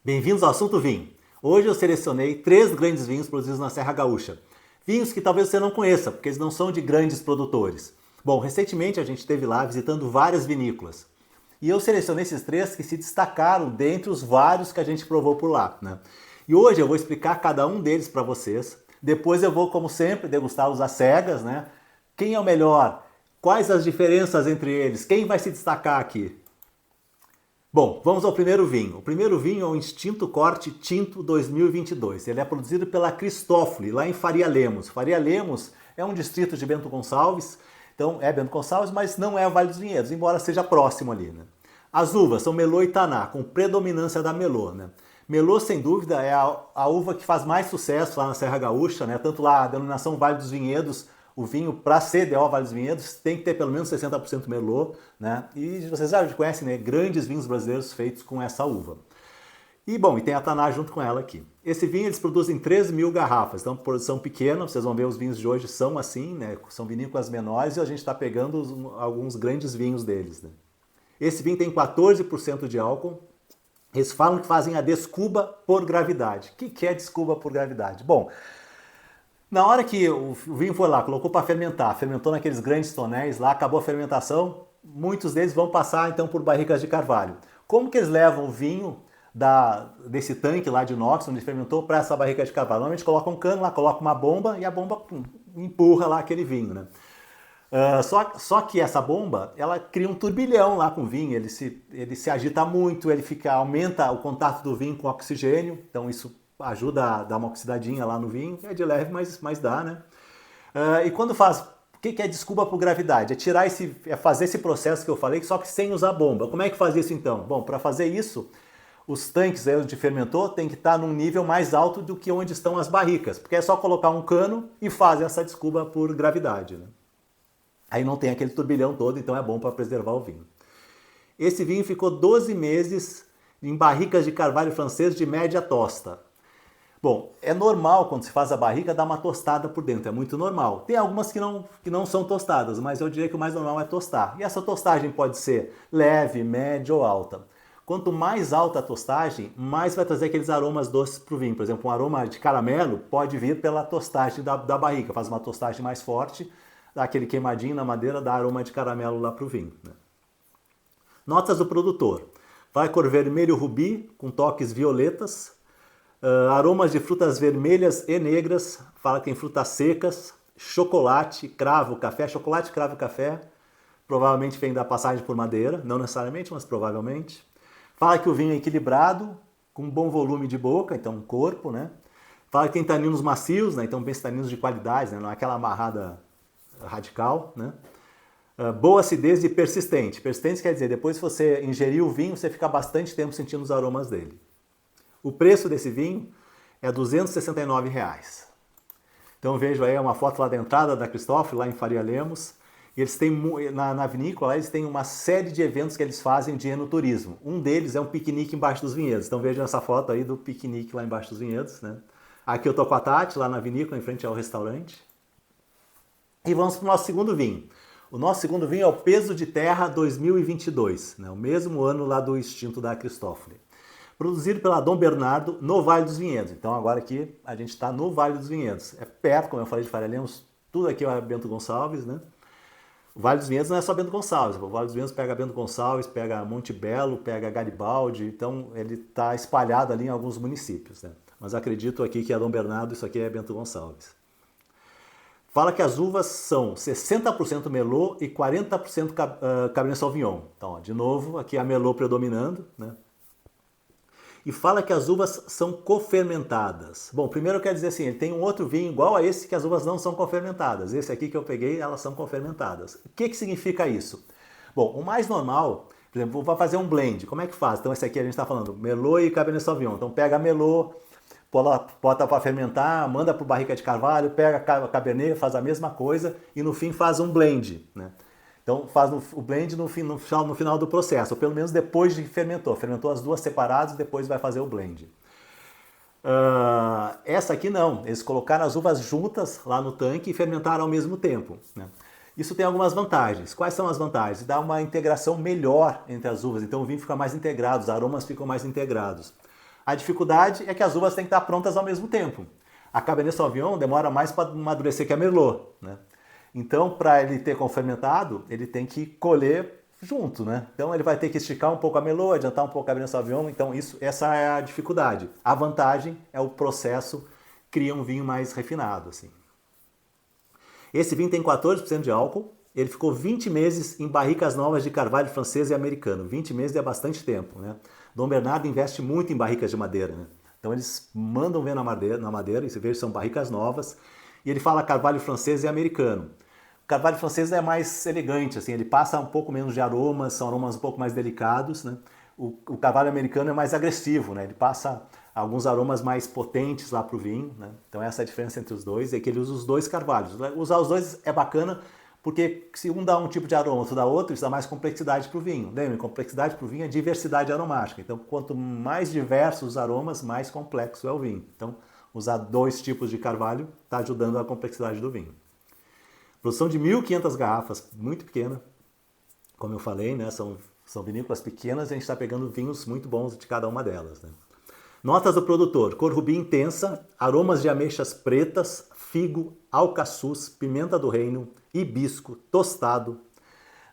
Bem-vindos ao Assunto Vinho. Hoje eu selecionei 3 grandes vinhos produzidos na Serra Gaúcha. Vinhos que talvez você não conheça, porque eles não são de grandes produtores. Bom, recentemente a gente esteve lá visitando várias vinícolas. E eu selecionei esses 3 que se destacaram dentre os vários que a gente provou por lá, né? E hoje eu vou explicar cada um deles para vocês. Depois eu vou, como sempre, degustá-los às cegas, né? Quem é o melhor? Quais as diferenças entre eles? Quem vai se destacar aqui? Bom, vamos ao primeiro vinho. O primeiro vinho é o Instinto Corte Tinto 2022. Ele é produzido pela Cristófoli, lá em Faria Lemos. Faria Lemos é um distrito de Bento Gonçalves, então é Bento Gonçalves, mas não é o Vale dos Vinhedos, embora seja próximo ali, né? As uvas são Melô e Taná, com predominância da Melô, né? Melô, sem dúvida, é a uva que faz mais sucesso lá na Serra Gaúcha, né? Tanto lá a denominação Vale dos Vinhedos, o vinho, para ser DO Vale dos Vinhedos, tem que ter pelo menos 60% Merlot, né? E vocês já conhecem, né? Grandes vinhos brasileiros feitos com essa uva. E bom, e tem a Taná junto com ela aqui. Esse vinho eles produzem 3.000 garrafas, então produção pequena, vocês vão ver os vinhos de hoje são assim, né? São vinícolas menores e a gente está pegando alguns grandes vinhos deles, né? Esse vinho tem 14% de álcool. Eles falam que fazem a descuba por gravidade. O que é descuba por gravidade? Bom, na hora que o vinho foi lá, colocou para fermentar, fermentou naqueles grandes tonéis lá, acabou a fermentação, muitos deles vão passar então por barricas de carvalho. Como que eles levam o vinho desse tanque lá de inox, onde fermentou, para essa barrica de carvalho? Normalmente colocam um cano lá, colocam uma bomba e a bomba empurra lá aquele vinho, né? Só que essa bomba, ela cria um turbilhão lá com o vinho, ele se agita muito, aumenta o contato do vinho com o oxigênio, então isso ajuda a dar uma oxidadinha lá no vinho, é de leve, mas dá, né? E quando faz, o que é desculpa por gravidade? É fazer esse processo que eu falei, só que sem usar bomba. Como é que faz isso então? Bom, para fazer isso, os tanques de fermentor tem que estar num nível mais alto do que onde estão as barricas, porque é só colocar um cano e fazer essa desculpa por gravidade, né? Aí não tem aquele turbilhão todo, então é bom para preservar o vinho. Esse vinho ficou 12 meses em barricas de carvalho francês de média tosta. Bom, é normal quando se faz a barrica dar uma tostada por dentro, é muito normal. Tem algumas que não são tostadas, mas eu diria que o mais normal é tostar. E essa tostagem pode ser leve, média ou alta. Quanto mais alta a tostagem, mais vai trazer aqueles aromas doces para o vinho. Por exemplo, um aroma de caramelo pode vir pela tostagem da barrica, faz uma tostagem mais forte, dá aquele queimadinho na madeira, dá aroma de caramelo lá para o vinho, né? Notas do produtor. Vai cor vermelho rubi, com toques violetas, aromas de frutas vermelhas e negras, fala que tem frutas secas, chocolate, cravo, café, chocolate, cravo, café, provavelmente vem da passagem por madeira, não necessariamente, mas provavelmente. Fala que o vinho é equilibrado, com bom volume de boca, então corpo, né? Fala que tem taninos macios, né? Então bem taninos de qualidade, né? Não é aquela amarrada radical, né? Boa acidez e persistente. Persistente quer dizer, depois que você ingerir o vinho, você fica bastante tempo sentindo os aromas dele. O preço desse vinho é R$ 269. Então vejo aí uma foto lá da entrada da Cristófoli, lá em Faria Lemos. E eles têm, na vinícola, lá, eles têm uma série de eventos que eles fazem de enoturismo. Um deles é um piquenique embaixo dos vinhedos. Então vejam essa foto aí do piquenique lá embaixo dos vinhedos, né? Aqui eu tô com a Tati, lá na vinícola, em frente ao restaurante. E vamos para o nosso segundo vinho. O nosso segundo vinho é o Peso de Terra 2022, né? O mesmo ano lá do extinto da Cristófoli. Produzido pela Dom Bernardo no Vale dos Vinhedos. Então agora aqui a gente está no Vale dos Vinhedos. É perto, como eu falei, de Faria Lemos, tudo aqui é Bento Gonçalves, né? O Vale dos Vinhedos não é só Bento Gonçalves. O Vale dos Vinhedos pega Bento Gonçalves, pega Monte Belo, pega Garibaldi. Então ele está espalhado ali em alguns municípios, né? Mas acredito aqui que é Dom Bernardo, isso aqui é Bento Gonçalves. Fala que as uvas são 60% Merlot e 40% Cabernet Sauvignon. Então, ó, de novo, aqui a Merlot predominando, né? E fala que as uvas são cofermentadas. Bom, primeiro eu quero dizer assim, ele tem um outro vinho igual a esse que as uvas não são cofermentadas. Esse aqui que eu peguei, elas são cofermentadas. O que significa isso? Bom, o mais normal, por exemplo, vou fazer um blend. Como é que faz? Então esse aqui a gente está falando Merlot e Cabernet Sauvignon. Então pega a Merlot, bota para fermentar, manda para barrica de carvalho, pega a Cabernet, faz a mesma coisa e no fim faz um blend, né? Então faz o blend no final do processo, ou pelo menos depois de fermentou. Fermentou as duas separadas, depois vai fazer o blend. Essa aqui não, eles colocaram as uvas juntas lá no tanque e fermentaram ao mesmo tempo, né? Isso tem algumas vantagens. Quais são as vantagens? Dá uma integração melhor entre as uvas, então o vinho fica mais integrado, os aromas ficam mais integrados. A dificuldade é que as uvas têm que estar prontas ao mesmo tempo. A Cabernet Sauvignon demora mais para amadurecer que a Merlot, né? Então, para ele ter fermentado, ele tem que colher junto, né? Então ele vai ter que esticar um pouco a Merlot, adiantar um pouco a Cabernet Sauvignon. Então essa é a dificuldade. A vantagem é o processo cria um vinho mais refinado, assim. Esse vinho tem 14% de álcool. Ele ficou 20 meses em barricas novas de carvalho francês e americano. 20 meses é bastante tempo, né? Dom Bernardo investe muito em barricas de madeira, né? Então eles mandam ver na madeira, e você vê que são barricas novas. E ele fala carvalho francês e americano. O carvalho francês é mais elegante, assim, ele passa um pouco menos de aromas, são aromas um pouco mais delicados, né? O carvalho americano é mais agressivo, né? Ele passa alguns aromas mais potentes lá para o vinho, né? Então essa é a diferença entre os dois, é que ele usa os dois carvalhos. Usar os dois é bacana, porque se um dá um tipo de aroma, outro dá outro, isso dá mais complexidade para o vinho. Lembra, complexidade para o vinho é diversidade aromática. Então quanto mais diversos os aromas, mais complexo é o vinho. Então usar dois tipos de carvalho está ajudando a complexidade do vinho. Produção de 1.500 garrafas, muito pequena, como eu falei, né? São vinícolas pequenas e a gente está pegando vinhos muito bons de cada uma delas, né? Notas do produtor: cor rubi intensa, aromas de ameixas pretas, figo, alcaçuz, pimenta do reino, hibisco, tostado,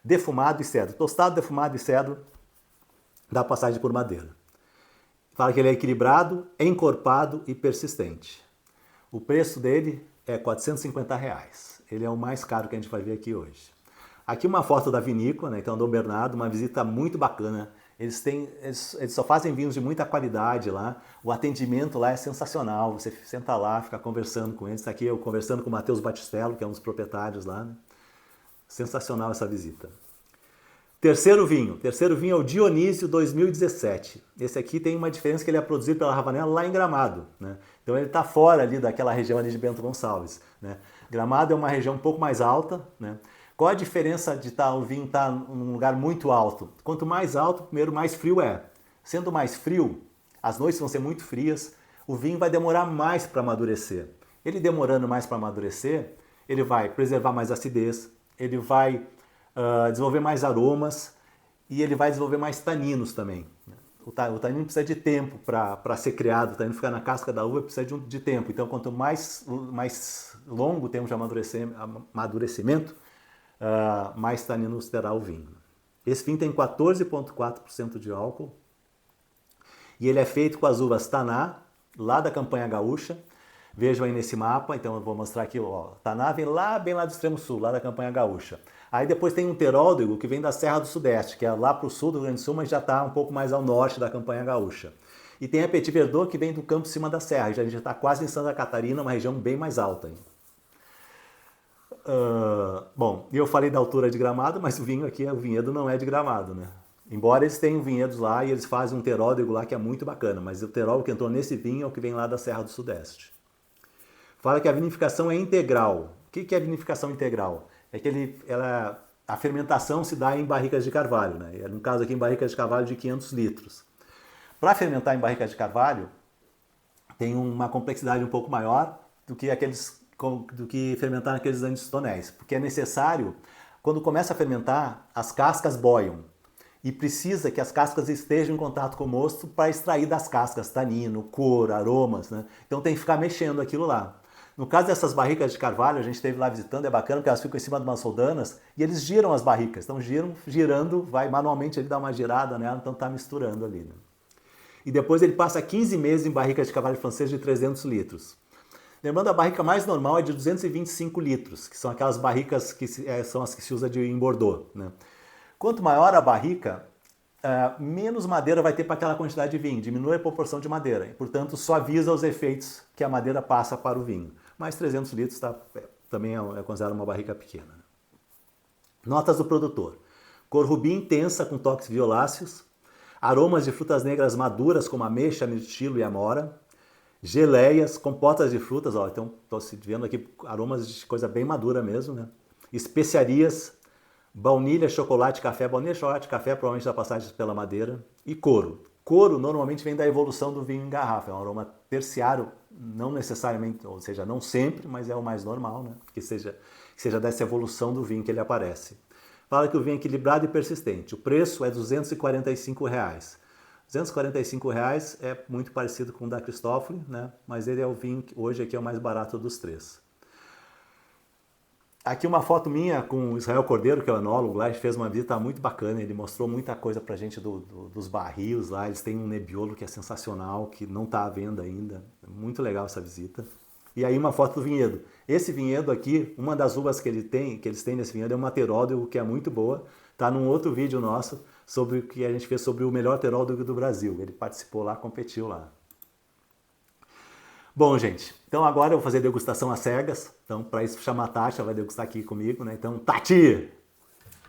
defumado e cedro. Tostado, defumado e cedro dá passagem por madeira. Fala que ele é equilibrado, encorpado e persistente. O preço dele é R$450. Ele é o mais caro que a gente vai ver aqui hoje. Aqui uma foto da vinícola, né? Então Dom Bernardo, uma visita muito bacana. Eles só fazem vinhos de muita qualidade lá. O atendimento lá é sensacional. Você senta lá, fica conversando com eles. Está aqui eu conversando com o Matheus Batistello, que é um dos proprietários lá, né? Sensacional essa visita. Terceiro vinho é o Dionísio 2017. Esse aqui tem uma diferença que ele é produzido pela Ravanella lá em Gramado, né? Então ele está fora ali daquela região ali de Bento Gonçalves, né? Gramado é uma região um pouco mais alta, né? Qual a diferença de o vinho estar num lugar muito alto? Quanto mais alto, primeiro mais frio é. Sendo mais frio, as noites vão ser muito frias, o vinho vai demorar mais para amadurecer. Ele demorando mais para amadurecer, ele vai preservar mais acidez, ele vai desenvolver mais aromas e ele vai desenvolver mais taninos também. O tanino precisa de tempo para ser criado, o tanino ficar na casca da uva precisa de tempo. Então, quanto mais longo o tempo de amadurecimento, mais taninos terá o vinho. Esse vinho tem 14,4% de álcool e ele é feito com as uvas Taná, lá da Campanha Gaúcha. Vejam aí nesse mapa, então eu vou mostrar aqui, ó, Taná vem bem lá do extremo sul, lá da Campanha Gaúcha. Aí depois tem um Teróldego que vem da Serra do Sudeste, que é lá para o sul do Rio Grande do Sul, mas já está um pouco mais ao norte da Campanha Gaúcha. E tem a Petit Verdot que vem do campo de cima da serra, a gente já está quase em Santa Catarina, uma região bem mais alta ainda. Bom, eu falei da altura de Gramado, mas o vinho aqui, o vinhedo não é de Gramado, né? Embora eles tenham vinhedos lá e eles fazem um teróldego lá que é muito bacana, mas o terólogo que entrou nesse vinho é o que vem lá da Serra do Sudeste. Fala que a vinificação é integral. O que é vinificação integral? É que a fermentação se dá em barricas de carvalho, né? No caso aqui em barricas de carvalho de 500 litros. Para fermentar em barricas de carvalho, tem uma complexidade um pouco maior do que fermentar naqueles grandes tonéis, porque é necessário, quando começa a fermentar, as cascas boiam e precisa que as cascas estejam em contato com o mosto para extrair das cascas tanino, cor, aromas, né? Então tem que ficar mexendo aquilo lá. No caso dessas barricas de carvalho, a gente esteve lá visitando, é bacana porque elas ficam em cima de umas roldanas e eles giram as barricas, então girando, vai manualmente ele dá uma girada nela, então tá misturando ali, né? E depois ele passa 15 meses em barricas de carvalho francês de 300 litros. Lembrando, a barrica mais normal é de 225 litros, que são aquelas barricas que são as que se usa em Bordeaux, né? Quanto maior a barrica, menos madeira vai ter para aquela quantidade de vinho, diminui a proporção de madeira, e, portanto suaviza os efeitos que a madeira passa para o vinho. Mas 300 litros também é considerado uma barrica pequena. Notas do produtor: cor rubi intensa com toques violáceos, aromas de frutas negras maduras como ameixa, mirtilo e amora, geleias, compotas de frutas, ó, então estou vendo aqui aromas de coisa bem madura mesmo, né? Especiarias, baunilha, chocolate, café, provavelmente da passagem pela madeira, e couro. Couro normalmente vem da evolução do vinho em garrafa, é um aroma terciário, não necessariamente, ou seja, não sempre, mas é o mais normal, né? Que seja dessa evolução do vinho que ele aparece. Fala que o vinho é equilibrado e persistente. O preço é R$245. R$ 245 é muito parecido com o da Cristófoli, né? Mas ele é o vinho que hoje aqui é o mais barato dos três. Aqui uma foto minha com o Israel Cordeiro, que é o enólogo lá, a gente fez uma visita muito bacana, ele mostrou muita coisa pra gente dos barris lá, eles têm um Nebbiolo que é sensacional, que não está à venda ainda, muito legal essa visita. E aí uma foto do vinhedo. Esse vinhedo aqui, uma das uvas que eles têm nesse vinhedo é uma Teródogo, que é muito boa, tá num outro vídeo nosso, sobre o que a gente fez sobre o melhor Teródogo do Brasil, ele participou lá, competiu lá. Bom, gente, então agora eu vou fazer degustação às cegas. Então, para isso, chamar a Tati, ela vai degustar aqui comigo, né? Então, Tati!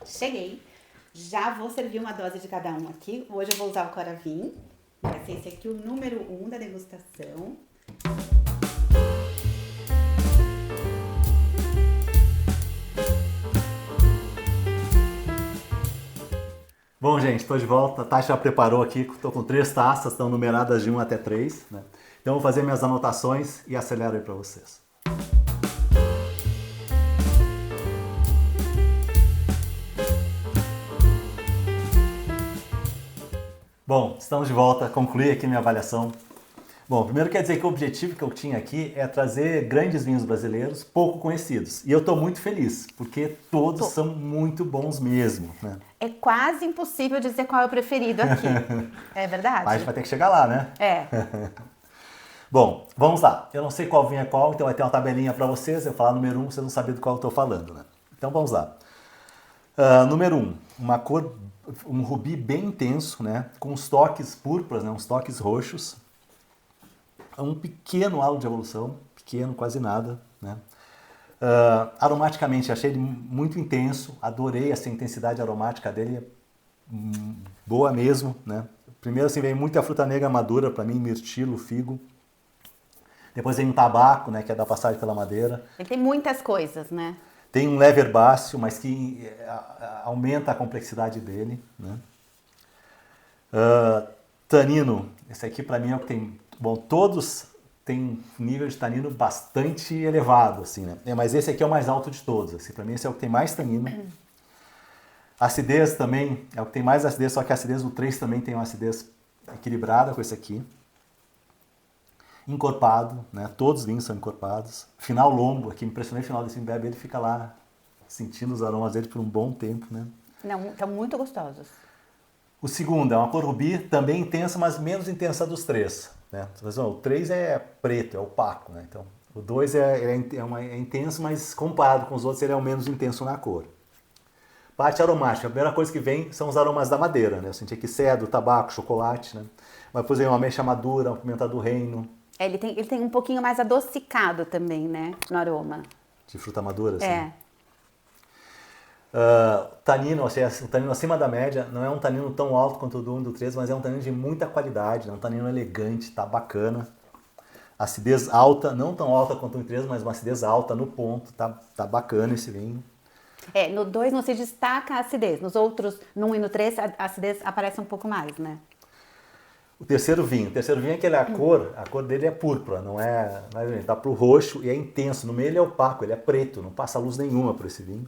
Cheguei. Já vou servir uma dose de cada um aqui. Hoje eu vou usar o Coravin. Vai ser esse aqui o número 1 da degustação. Bom, gente, estou de volta. A Tati já preparou aqui, estou com 3 taças, estão numeradas de 1 até 3, né? Então, eu vou fazer minhas anotações e acelero aí para vocês. Bom, estamos de volta, concluí aqui minha avaliação. Bom, primeiro quer dizer que o objetivo que eu tinha aqui é trazer grandes vinhos brasileiros pouco conhecidos. E eu estou muito feliz, porque todos são muito bons mesmo, né? É quase impossível dizer qual é o preferido aqui. É verdade? Mas a gente vai ter que chegar lá, né? É. Bom, vamos lá. Eu não sei qual vinho é qual, então vai ter uma tabelinha para vocês. Eu falar número 1, vocês não sabem do qual eu estou falando, né? Então vamos lá. Número 1, uma cor, um rubi bem intenso, né? Com uns toques púrpuras, né? Uns toques roxos. Um pequeno halo de evolução, pequeno, quase nada, né? Aromaticamente, achei ele muito intenso, adorei essa intensidade aromática dele, boa mesmo, né? Primeiro, assim, vem muita fruta negra madura, para mim, mirtilo, figo. Depois vem um tabaco, né, que é da passagem pela madeira. Ele tem muitas coisas, né? Tem um leve herbáceo, mas que aumenta a complexidade dele, né? Tanino, esse aqui para mim é o que tem... Bom, todos têm um nível de tanino bastante elevado, assim, né? Mas esse aqui é o mais alto de todos, assim, para mim esse é o que tem mais tanino. Acidez também, é o que tem mais acidez, só que a acidez do 3 também tem uma acidez equilibrada com esse aqui. Encorpado, né? Todos os vinhos são encorpados. Final longo, aqui impressionante o final desse bebe, ele fica lá sentindo os aromas dele por um bom tempo, né? Não, estão muito gostosos. O segundo é uma cor rubi, também intensa, mas menos intensa dos 3, né? O 3 é preto, é opaco, né? Então, o 2 é intenso, mas comparado com os outros ele é o menos intenso na cor. Parte aromática, a primeira coisa que vem são os aromas da madeira, né? Eu senti aqui cedro, tabaco, chocolate, né? Mas depois vem uma ameixa madura, uma pimenta do reino. Ele tem um pouquinho mais adocicado também, né? No aroma. De fruta madura, assim. É. Tanino, assim, um tanino acima da média, não é um tanino tão alto quanto o do 1 e do 3, mas é um tanino de muita qualidade, é um tanino elegante, tá bacana. Acidez alta, não tão alta quanto o 3, mas uma acidez alta no ponto, tá bacana esse vinho. No 2 não se destaca a acidez, nos outros, no 1 e no 3, a acidez aparece um pouco mais, né? O terceiro vinho é que a cor dele é púrpura, não é, ele tá pro roxo e é intenso, no meio ele é opaco, ele é preto, não passa luz nenhuma por esse vinho.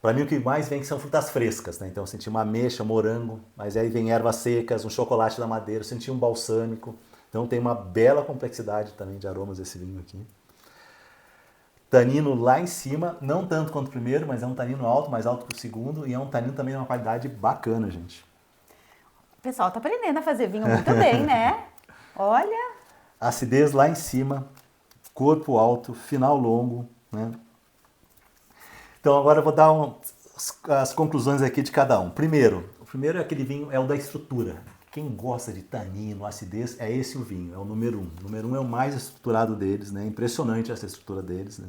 Para mim o que mais vem são frutas frescas, né? Então eu senti uma ameixa, morango, mas aí vem ervas secas, um chocolate da madeira, eu senti um balsâmico. Então tem uma bela complexidade também de aromas esse vinho aqui. Tanino lá em cima, não tanto quanto o primeiro, mas é um tanino alto, mais alto que o segundo, e é um tanino também de uma qualidade bacana, gente. O pessoal tá aprendendo a fazer vinho muito bem, né? Olha! Acidez lá em cima, corpo alto, final longo, né? Então agora eu vou dar as conclusões aqui de cada um. O primeiro é aquele vinho, é o da estrutura. Quem gosta de tanino, acidez, é esse o vinho, é o número 1. O número 1 é o mais estruturado deles, né? Impressionante essa estrutura deles, né?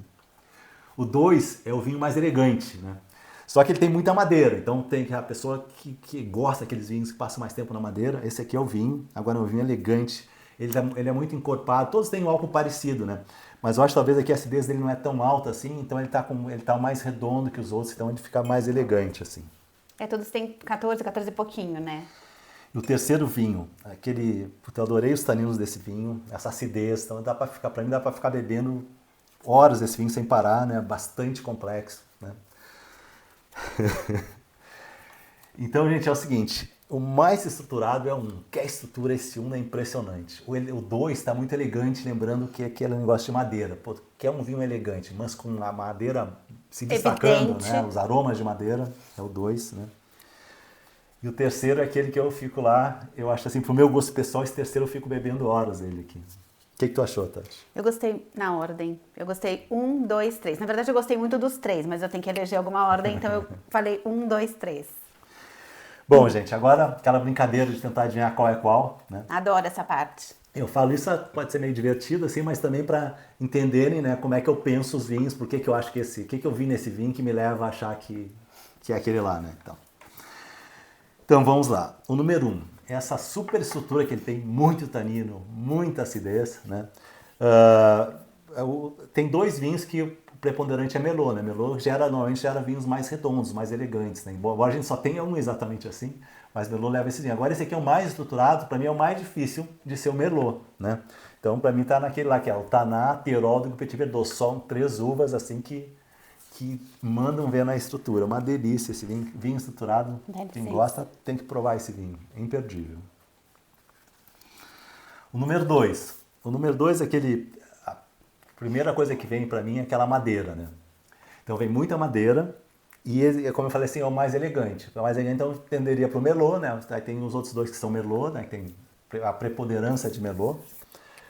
O 2 é o vinho mais elegante, né? Só que ele tem muita madeira, então tem a pessoa que gosta daqueles vinhos que passam mais tempo na madeira, esse aqui é o vinho, agora é um vinho elegante, ele é muito encorpado, todos têm um álcool parecido, né? Mas eu acho que talvez aqui a acidez dele não é tão alta assim, então ele tá mais redondo que os outros, então ele fica mais elegante, assim. Todos têm 14 e pouquinho, né? E o terceiro vinho, eu adorei os taninos desse vinho, essa acidez, então pra mim dá pra ficar bebendo horas desse vinho sem parar, né? Bastante complexo, né? Então, gente, é o seguinte, O mais estruturado é o 1. Que a estrutura, esse 1 é impressionante. O 2 está muito elegante, lembrando que é aquele negócio de madeira. Pô, quer um vinho elegante, mas com a madeira se destacando, Evidente. né? Os aromas de madeira, é o 2, né? E o terceiro é aquele que eu fico lá, eu acho assim, pro meu gosto pessoal, esse terceiro eu fico bebendo horas dele aqui. O que tu achou, Tati? Eu gostei na ordem. Eu gostei 1, 2, 3. Na verdade, eu gostei muito dos 3, mas eu tenho que eleger alguma ordem, então eu falei 1, 2, 3. Bom, gente, agora aquela brincadeira de tentar adivinhar qual é qual, né? Adoro essa parte. Eu falo isso, pode ser meio divertido, assim, mas também para entenderem, né, como é que eu penso os vinhos, por que que eu acho que o que que eu vi nesse vinho que me leva a achar que é aquele lá, né? Então vamos lá. O número 1, essa super estrutura que ele tem, muito tanino, muita acidez, né? Tem 2 vinhos que o preponderante é Merlot, né? Merlot normalmente gera vinhos mais redondos, mais elegantes, né? Embora a gente só tenha um exatamente assim, mas Merlot leva esse vinho. Agora esse aqui é o mais estruturado, para mim é o mais difícil de ser o Merlot, né? Então para mim tá naquele lá que é o Taná, Terodo e o Petit Verdot. São 3 uvas assim que mandam ver na estrutura. Uma delícia esse vinho estruturado. Quem gosta tem que provar esse vinho, é imperdível. O número 2. O número 2 é a primeira coisa que vem para mim é aquela madeira, né? Então vem muita madeira e, como eu falei assim, é o mais elegante. O mais elegante, então, tenderia para o Merlot, né? Aí tem os outros 2 que são Merlot, né? Que tem a preponderância de Merlot.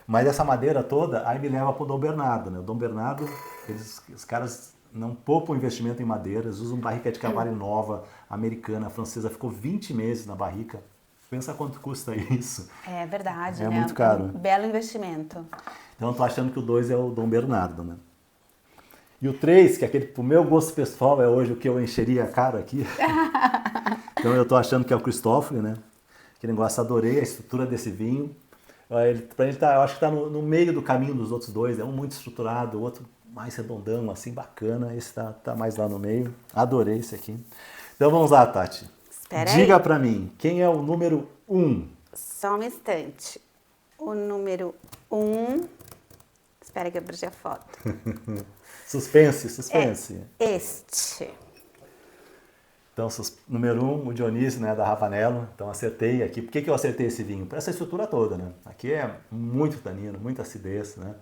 Mas essa madeira toda, aí me leva para o Dom Bernardo, né? O Dom Bernardo, os caras não poupam investimento em madeira, eles usam barrica de carvalho nova, americana, francesa, ficou 20 meses na barrica. Pensa quanto custa isso. É verdade, né? É muito caro. Um belo investimento. Então eu tô achando que o 2 é o Dom Bernardo, né? E o 3, que é aquele, pro meu gosto pessoal, é hoje o que eu encheria a cara aqui. Então eu tô achando que é o Christofle, né? Aquele negócio, adorei a estrutura desse vinho. Eu acho que tá no meio do caminho dos outros 2, é um muito estruturado, o outro mais redondão, assim, bacana. Esse tá mais lá no meio. Adorei esse aqui. Então vamos lá, Tati. Espera Diga aí. pra mim, quem é o número 1? Só um instante. O número 1... Espera que eu perdi a foto. Suspense. É este. Então, número 1, o Dionísio, né, da Ravanello. Então, acertei aqui. Por que eu acertei esse vinho? Por essa estrutura toda, né? Aqui é muito tanino, muita acidez, né?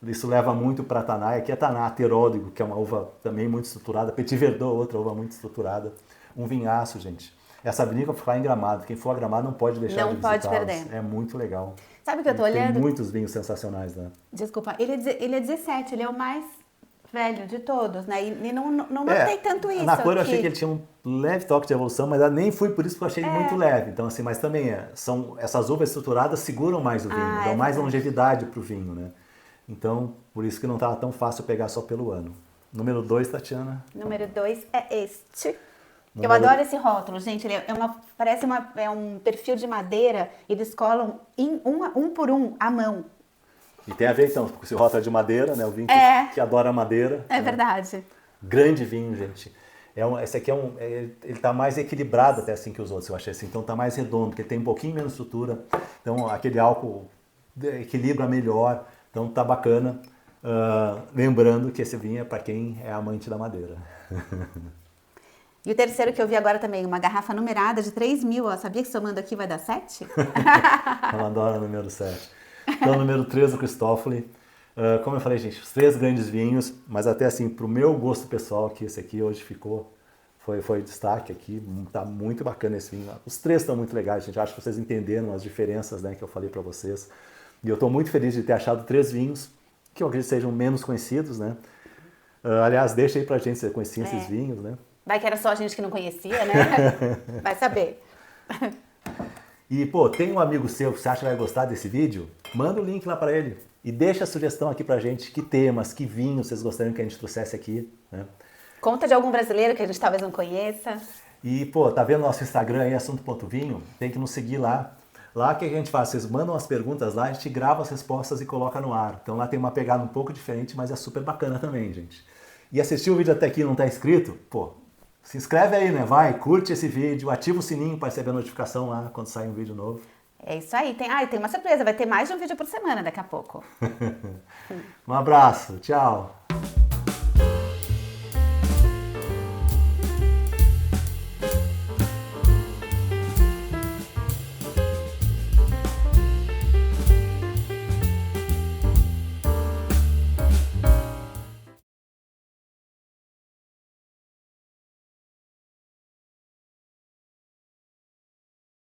Isso leva muito para Taná. Aqui é Taná Teródigo, que é uma uva também muito estruturada. Petit Verdot, outra uva muito estruturada. Um vinhaço, gente. Essa vinícola ficar em Gramado. Quem for a Gramado não pode deixar de visitá-los. Não pode perder. É muito legal. Sabe o que eu tô olhando? Tem muitos vinhos sensacionais, né? Desculpa, ele é 17, ele é o mais velho de todos, né? E não notei tanto isso. Na cor eu achei que ele tinha um leve toque de evolução, mas eu nem fui por isso porque eu achei ele muito leve. Então, assim, mas também são essas uvas estruturadas seguram mais o vinho, dão mais longevidade pro vinho, né? Então, por isso que não estava tão fácil pegar só pelo ano. Número 2, Tatiana. Número 2 é este. Eu adoro esse rótulo, gente. Ele parece um perfil de madeira. Eles colam um por um à mão. E tem a ver, então, com esse rótulo de madeira, né? O vinho que adora madeira. É verdade. Grande vinho, gente. Esse aqui ele tá mais equilibrado até assim que os outros, eu achei assim. Então tá mais redondo, porque ele tem um pouquinho menos estrutura. Então aquele álcool equilibra melhor. Então tá bacana. Lembrando que esse vinho é para quem é amante da madeira. E o terceiro que eu vi agora também, uma garrafa numerada de 3.000. Ó, sabia que somando aqui vai dar 7? Ela adora o número 7. Então, número 3, o Christofle. Como eu falei, gente, os 3 grandes vinhos, mas até assim, pro meu gosto pessoal, que esse aqui hoje foi destaque aqui, tá muito bacana esse vinho. Os 3 estão muito legais, gente. Acho que vocês entenderam as diferenças, né, que eu falei para vocês. E eu tô muito feliz de ter achado 3 vinhos, que eu acredito sejam menos conhecidos, né? Aliás, deixa aí pra gente se conhecer esses vinhos, né? Vai que era só a gente que não conhecia, né? Vai saber. E, pô, tem um amigo seu que você acha que vai gostar desse vídeo? Manda o link lá para ele. E deixa a sugestão aqui pra gente, que temas, que vinhos vocês gostariam que a gente trouxesse aqui, né? Conta de algum brasileiro que a gente talvez não conheça. E, pô, tá vendo nosso Instagram aí, assunto.vinho? Tem que nos seguir lá. Lá o que a gente faz? Vocês mandam as perguntas lá, a gente grava as respostas e coloca no ar. Então lá tem uma pegada um pouco diferente, mas é super bacana também, gente. E assistiu o vídeo até aqui e não tá inscrito? Pô, se inscreve aí, né? Vai, curte esse vídeo, ativa o sininho para receber a notificação lá quando sair um vídeo novo. É isso aí. Tem uma surpresa, vai ter mais de um vídeo por semana daqui a pouco. Um abraço, tchau!